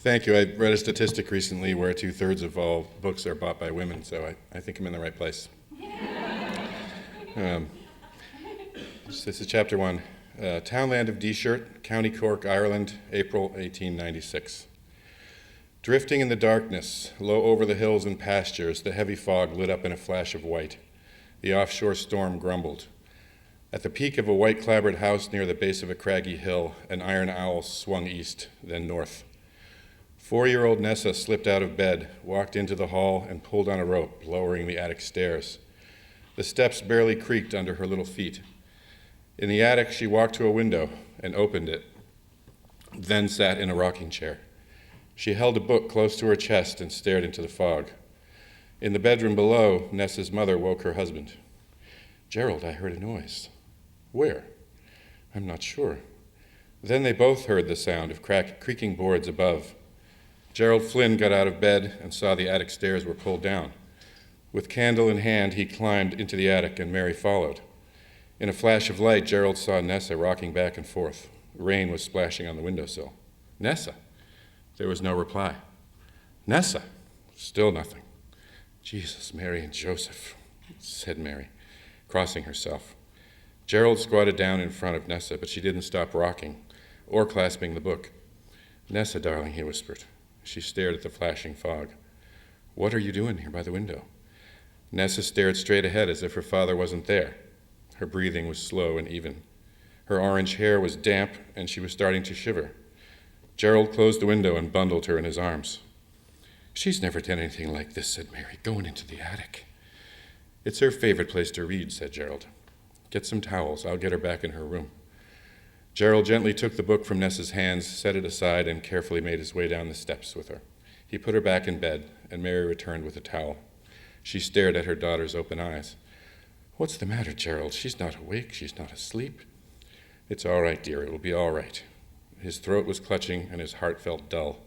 Thank you. I read a statistic recently where 2/3 of all books are bought by women, so I think I'm in the right place. So this is chapter 1. Townland of Deshert, County Cork, Ireland, April 1896. Drifting in the darkness, low over the hills and pastures, the heavy fog lit up in a flash of white. The offshore storm grumbled. At the peak of a white-clapboard house near the base of a craggy hill, an iron owl swung east, then north. 4-year-old Nessa slipped out of bed, walked into the hall, and pulled on a rope, lowering the attic stairs. The steps barely creaked under her little feet. In the attic, she walked to a window and opened it, then sat in a rocking chair. She held a book close to her chest and stared into the fog. In the bedroom below, Nessa's mother woke her husband. "Gerald, I heard a noise." "Where?" "I'm not sure." Then they both heard the sound of creaking boards above. Gerald Flynn got out of bed and saw the attic stairs were pulled down. With candle in hand, he climbed into the attic, and Mary followed. In a flash of light, Gerald saw Nessa rocking back and forth. Rain was splashing on the windowsill. "Nessa?" There was no reply. "Nessa?" Still nothing. "Jesus, Mary, and Joseph," said Mary, crossing herself. Gerald squatted down in front of Nessa, but she didn't stop rocking or clasping the book. "Nessa, darling," he whispered. She stared at the flashing fog. "What are you doing here by the window?" Nessa stared straight ahead as if her father wasn't there. Her breathing was slow and even. Her orange hair was damp, and she was starting to shiver. Gerald closed the window and bundled her in his arms. "She's never done anything like this," said Mary, "going into the attic." "It's her favorite place to read," said Gerald. "Get some towels. I'll get her back in her room." Gerald gently took the book from Nessa's hands, set it aside, and carefully made his way down the steps with her. He put her back in bed, and Mary returned with a towel. She stared at her daughter's open eyes. "What's the matter, Gerald? She's not awake. She's not asleep." "It's all right, dear. It will be all right." His throat was clutching, and his heart felt dull.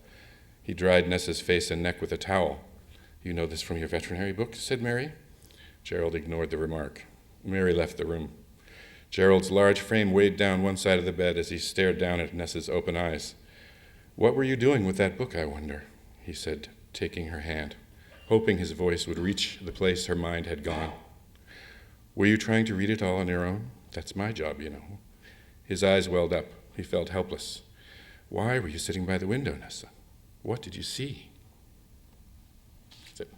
He dried Nessa's face and neck with a towel. "You know this from your veterinary book?" said Mary. Gerald ignored the remark. Mary left the room. Gerald's large frame weighed down one side of the bed as he stared down at Nessa's open eyes. "What were you doing with that book, I wonder?" he said, taking her hand, hoping his voice would reach the place her mind had gone. "Were you trying to read it all on your own? That's my job, you know." His eyes welled up. He felt helpless. "Why were you sitting by the window, Nessa? What did you see?" That's it.